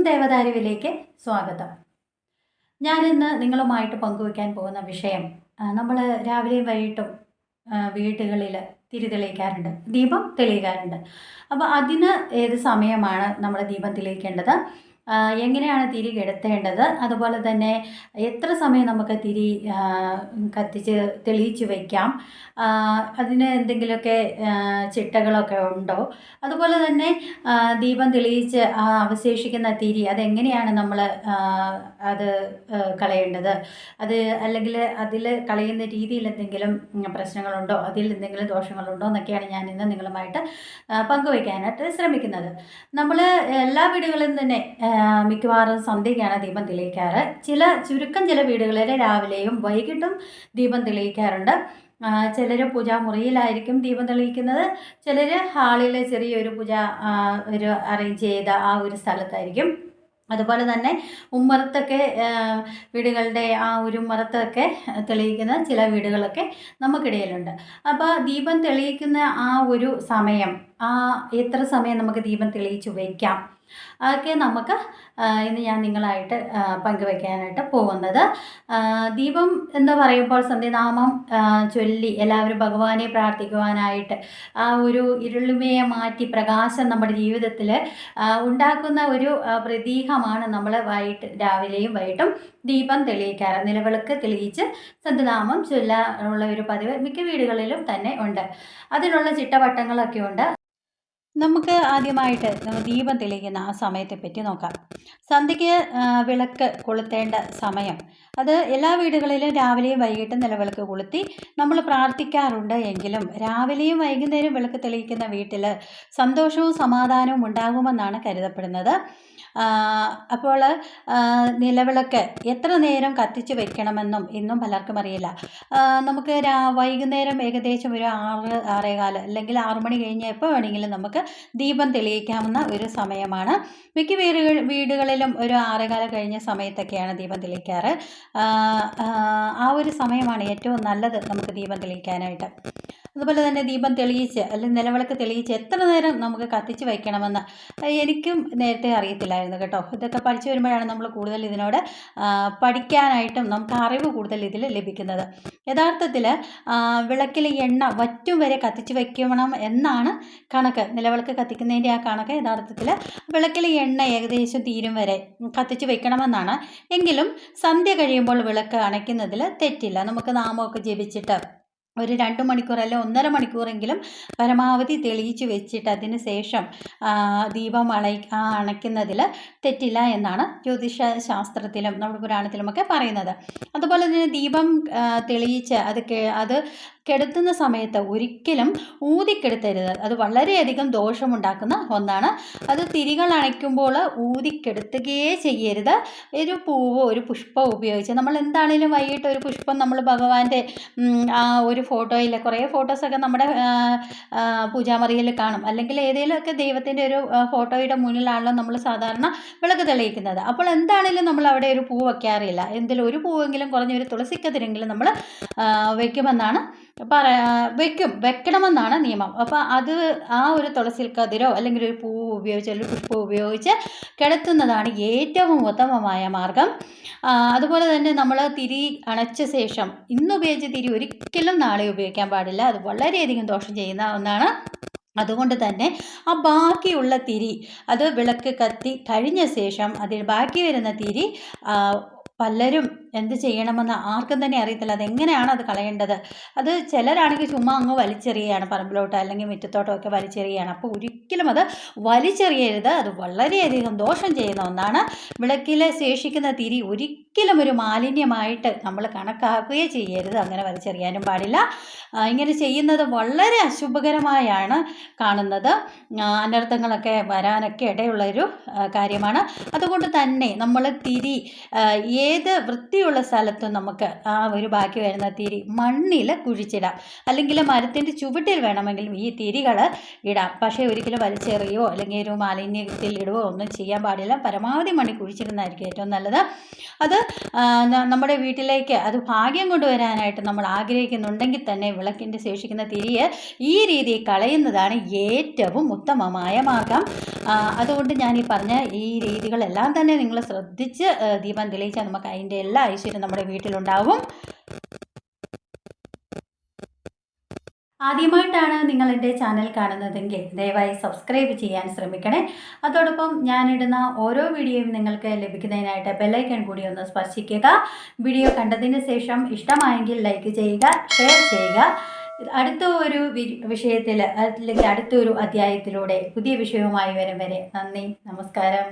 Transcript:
ദേവദാരുവിലേക്ക് സ്വാഗതം. ഞാനിന്ന് നിങ്ങളുമായിട്ട് പങ്കുവയ്ക്കാൻ പോകുന്ന വിഷയം, നമ്മൾ രാവിലെയും വൈകിട്ടും വീടുകളിൽ തിരി തെളിയിക്കാറുണ്ട്, ദീപം തെളിയിക്കാറുണ്ട്. അപ്പോൾ അതിന് ഏത് സമയമാണ് നമ്മൾ ദീപം തെളിയിക്കേണ്ടത്, എങ്ങനെയാണ് തിരി കെടുത്തേണ്ടത്, അതുപോലെ തന്നെ എത്ര സമയം നമുക്ക് തിരി കത്തിച്ച് തെളിയിച്ച് വയ്ക്കാം, അതിന് എന്തെങ്കിലുമൊക്കെ ചിട്ടകളൊക്കെ ഉണ്ടോ, അതുപോലെ തന്നെ ദീപം തെളിയിച്ച് അവശേഷിക്കുന്ന തിരി അതെങ്ങനെയാണ് നമ്മൾ അത് കളയേണ്ടത്, അത് അല്ലെങ്കിൽ അതിൽ കളയുന്ന രീതിയിൽ എന്തെങ്കിലും പ്രശ്നങ്ങളുണ്ടോ, അതിൽ എന്തെങ്കിലും ദോഷങ്ങളുണ്ടോ എന്നൊക്കെയാണ് ഞാൻ ഇന്ന് നിങ്ങളുമായിട്ട് പങ്കുവയ്ക്കാനായിട്ട് ശ്രമിക്കുന്നത്. നമ്മൾ എല്ലാ വീടുകളിലും തന്നെ മിക്കവാറും സന്ധ്യയ്ക്കാണ് ദീപം തെളിയിക്കാറ്. ചില വീടുകളിൽ രാവിലെയും വൈകിട്ടും ദീപം തെളിയിക്കാറുണ്ട്. ചിലർ പൂജാമുറിയിലായിരിക്കും ദീപം തെളിയിക്കുന്നത്, ചിലർ ഹാളിൽ ചെറിയൊരു പൂജ ഒരു അറേഞ്ച് ചെയ്ത ആ ഒരു സ്ഥലത്തായിരിക്കും. അതുപോലെ തന്നെ ഉമ്മറത്തൊക്കെ വീടുകളുടെ ആ ഒരു ഉമ്മറത്തൊക്കെ തെളിയിക്കുന്ന ചില വീടുകളൊക്കെ നമുക്കിടയിലുണ്ട്. അപ്പോൾ ദീപം തെളിയിക്കുന്ന ആ ഒരു സമയം, എത്ര സമയം നമുക്ക് ദീപം തെളിയിച്ച് വയ്ക്കാം, അതൊക്കെ നമുക്ക് ഇന്ന് ഞാൻ നിങ്ങളായിട്ട് പങ്കുവയ്ക്കാനായിട്ട് പോകുന്നത്. ദീപം എന്ന് പറയുമ്പോൾ സന്ധ്യാനാമം ചൊല്ലി എല്ലാവരും ഭഗവാനെ പ്രാർത്ഥിക്കുവാനായിട്ട് ആ ഒരു ഇരുളിമയെ മാറ്റി പ്രകാശം നമ്മുടെ ജീവിതത്തിൽ ഉണ്ടാക്കുന്ന ഒരു പ്രതീകമാണ് നമ്മൾ രാവിലെയും വൈകിട്ടും ദീപം തെളിയിക്കാറ്. നിലവിളക്ക് തെളിയിച്ച് സന്ധ്യാനാമം ചൊല്ലാനുള്ള ഒരു പതിവ് മിക്ക വീടുകളിലും തന്നെ ഉണ്ട്. അതിനുള്ള ചിട്ടവട്ടങ്ങളൊക്കെ ഉണ്ട്. നമുക്ക് ആദ്യമായിട്ട് ദീപം തെളിയിക്കുന്ന ആ സമയത്തെ പറ്റി നോക്കാം. സന്ധ്യയ്ക്ക് വിളക്ക് കൊളുത്തേണ്ട സമയം, അത് എല്ലാ വീടുകളിലും രാവിലെയും വൈകിട്ടും നിലവിളക്ക് കൊളുത്തി നമ്മൾ പ്രാർത്ഥിക്കാറുണ്ട്. എങ്കിലും രാവിലെയും വൈകുന്നേരം വിളക്ക് തെളിയിക്കുന്ന വീട്ടിൽ സന്തോഷവും സമാധാനവും ഉണ്ടാകുമെന്നാണ് കരുതപ്പെടുന്നത്. അപ്പോൾ നിലവിളക്ക് എത്ര നേരം കത്തിച്ച് വയ്ക്കണമെന്നും ഇന്നും പലർക്കും അറിയില്ല. നമുക്ക് വൈകുന്നേരം ഏകദേശം ഒരു 6-6:15 അല്ലെങ്കിൽ 6 മണി കഴിഞ്ഞ് എപ്പോൾ വേണമെങ്കിലും നമുക്ക് ദീപം തെളിയിക്കാവുന്ന ഒരു സമയമാണ്. മിക്ക വീടുകളിലും ഒരു 6:15 കഴിഞ്ഞ സമയത്തൊക്കെയാണ് ദീപം തെളിയിക്കാറ്. ആ ഒരു സമയമാണ് ഏറ്റവും നല്ലത് നമുക്ക് ദീപം തെളിയിക്കാനായിട്ട്. അതുപോലെ തന്നെ ദീപം തെളിയിച്ച് അല്ലെങ്കിൽ നിലവിളക്ക് തെളിയിച്ച് എത്ര നേരം നമുക്ക് കത്തിച്ച് വയ്ക്കണമെന്ന് എനിക്കും നേരത്തെ അറിയത്തില്ലായിരുന്നു കേട്ടോ. ഇതൊക്കെ പഠിച്ചു വരുമ്പോഴാണ് നമ്മൾ കൂടുതൽ ഇതിനോട് പഠിക്കാനായിട്ടും നമുക്ക് അറിവ് കൂടുതൽ ഇതിൽ ലഭിക്കുന്നത്. യഥാർത്ഥത്തിൽ വിളക്കിൽ എണ്ണ വറ്റും വരെ കത്തിച്ച് വയ്ക്കണം എന്നാണ് കണക്ക്. നിലവിളക്ക് കത്തിക്കുന്നതിൻ്റെ ആ കണക്ക് യഥാർത്ഥത്തിൽ വിളക്കിൽ എണ്ണ ഏകദേശം തീരും വരെ കത്തിച്ച് വയ്ക്കണമെന്നാണ്. എങ്കിലും സന്ധ്യ കഴിയുമ്പോൾ വിളക്ക് അണയ്ക്കുന്നതിൽ തെറ്റില്ല. നമുക്ക് നാമമൊക്കെ ജപിച്ചിട്ട് ഒരു 2 മണിക്കൂർ അല്ലെങ്കിൽ 1.5 മണിക്കൂറെങ്കിലും പരമാവധി തെളിയിച്ച് വെച്ചിട്ട് അതിന് ശേഷം ദീപം അണയ്ക്കുന്നതിൽ തെറ്റില്ല എന്നാണ് ജ്യോതിഷ ശാസ്ത്രത്തിലും നമ്മുടെ പുരാണത്തിലുമൊക്കെ പറയുന്നത്. അതുപോലെ തന്നെ ദീപം തെളിയിച്ച് അത് കെടുത്തുന്ന സമയത്ത് ഒരിക്കലും ഊതിക്കെടുത്തരുത്. അത് വളരെയധികം ദോഷമുണ്ടാക്കുന്ന ഒന്നാണ്. അത് തിരികൾ അണയ്ക്കുമ്പോൾ ഊതിക്കെടുത്തുകയേ ചെയ്യരുത്. ഒരു പൂവോ ഒരു പുഷ്പമോ ഉപയോഗിച്ച് നമ്മൾ എന്താണെങ്കിലും വൈകിട്ട് ഒരു പുഷ്പം നമ്മൾ ഭഗവാന്റെ ആ ഒരു ഫോട്ടോയിൽ, കുറേ ഫോട്ടോസൊക്കെ നമ്മുടെ പൂജാമുറിയിൽ കാണും, അല്ലെങ്കിൽ ഏതെങ്കിലുമൊക്കെ ദൈവത്തിൻ്റെ ഒരു ഫോട്ടോയുടെ മുന്നിലാണല്ലോ നമ്മൾ സാധാരണ വിളക്ക് തെളിയിക്കുന്നത്. അപ്പോൾ എന്താണെങ്കിലും നമ്മൾ അവിടെ ഒരു പൂ വയ്ക്കാറില്ല. എന്തെങ്കിലും ഒരു പൂവെങ്കിലും കുറഞ്ഞൊരു തുളസിക്കതിരെങ്കിലും നമ്മൾ വയ്ക്കുമെന്നാണ് വെക്കണമെന്നാണ് നിയമം. അപ്പോൾ അത് ആ ഒരു തുളസി കതിരോ അല്ലെങ്കിൽ ഒരു പൂവ് ഉപയോഗിച്ച് അല്ലെങ്കിൽ പുഷ്പം ഉപയോഗിച്ച് കിടത്തുന്നതാണ് ഏറ്റവും ഉത്തമമായ മാർഗം. അതുപോലെ തന്നെ നമ്മൾ തിരി അണച്ച ശേഷം ഇന്ന് ഉപയോഗിച്ച തിരി ഒരിക്കലും നാളെ ഉപയോഗിക്കാൻ പാടില്ല. അത് വളരെയധികം ദോഷം ചെയ്യുന്ന ഒന്നാണ്. അതുകൊണ്ട് തന്നെ ആ ബാക്കിയുള്ള തിരി, അത് വിളക്ക് കത്തി കഴിഞ്ഞ ശേഷം അതിൽ ബാക്കി വരുന്ന തിരി പലരും എന്ത് ചെയ്യണമെന്ന് ആർക്കും തന്നെ അറിയത്തില്ല. അതെങ്ങനെയാണ് അത് കളയേണ്ടത്. അത് ചിലരാണെങ്കിൽ ചുമ്മാ അങ്ങ് വലിച്ചെറിയുകയാണ്, പറമ്പിലോട്ട് അല്ലെങ്കിൽ മുറ്റത്തോട്ടോ ഒക്കെ വലിച്ചെറിയുകയാണ്. അപ്പോൾ ഒരിക്കലും അത് വലിച്ചെറിയരുത്. അത് വളരെയധികം ദോഷം ചെയ്യുന്ന ഒന്നാണ്. വിളക്കിൽ ശേഷിക്കുന്ന തിരി ഒരിക്കലും ഒരു മാലിന്യമായിട്ട് നമ്മൾ കണക്കാക്കുകയേ ചെയ്യരുത്. അങ്ങനെ വലിച്ചെറിയാനും പാടില്ല. ഇങ്ങനെ ചെയ്യുന്നത് വളരെ അശുഭകരമായാണ് കാണുന്നത്. അനർത്ഥങ്ങളൊക്കെ വരാനൊക്കെ ഇടയുള്ളൊരു കാര്യമാണ്. അതുകൊണ്ട് തന്നെ നമ്മൾ തിരി ഏത് വൃത്തി വീതിയുള്ള സ്ഥലത്ത് നമുക്ക് ആ ഒരു ബാക്കി വരുന്ന തിരി മണ്ണിൽ കുഴിച്ചിടാം, അല്ലെങ്കിൽ മരത്തിൻ്റെ ചുവട്ടിൽ വേണമെങ്കിലും ഈ തിരികൾ ഇടാം. പക്ഷേ ഒരിക്കലും വലിച്ചെറിയോ അല്ലെങ്കിൽ ഒരു മാലിന്യത്തിൽ ഇടുകയോ ഒന്നും ചെയ്യാൻ പാടില്ല. പരമാവധി മണ്ണിൽ കുഴിച്ചിടുന്നതായിരിക്കും ഏറ്റവും നല്ലത്. അത് നമ്മുടെ വീട്ടിലേക്ക് അത് ഭാഗ്യം കൊണ്ടുവരാനായിട്ട് നമ്മൾ ആഗ്രഹിക്കുന്നുണ്ടെങ്കിൽ തന്നെ വിളക്കിൻ്റെ ശേഷിക്കുന്ന തിരിയെ ഈ രീതിയിൽ കളയുന്നതാണ് ഏറ്റവും ഉത്തമമായ മാർഗം. അതുകൊണ്ട് ഞാൻ ഈ പറഞ്ഞ ഈ രീതികളെല്ലാം തന്നെ നിങ്ങൾ ശ്രദ്ധിച്ച് ദീപം തെളിയിച്ചാൽ നമുക്ക് അതിൻ്റെ എല്ലാ ഐശ്വര്യം നമ്മുടെ വീട്ടിലുണ്ടാവും. ആദ്യമായിട്ടാണ് നിങ്ങൾ എൻ്റെ ചാനൽ കാണുന്നതെങ്കിൽ ദയവായി സബ്സ്ക്രൈബ് ചെയ്യാൻ ശ്രമിക്കണേ. അതോടൊപ്പം ഞാനിടുന്ന ഓരോ വീഡിയോയും നിങ്ങൾക്ക് ലഭിക്കുന്നതിനായിട്ട് ബെല്ലൈക്കൺ കൂടി ഒന്ന് സ്പർശിക്കുക. വീഡിയോ കണ്ടതിന് ശേഷം ഇഷ്ടമായെങ്കിൽ ലൈക്ക് ചെയ്യുക, ഷെയർ ചെയ്യുക. അടുത്ത ഒരു വിഷയത്തിൽ അല്ലെങ്കിൽ അടുത്തൊരു അധ്യായത്തിലൂടെ പുതിയ വിഷയവുമായി വരും വരെ നന്ദി, നമസ്കാരം.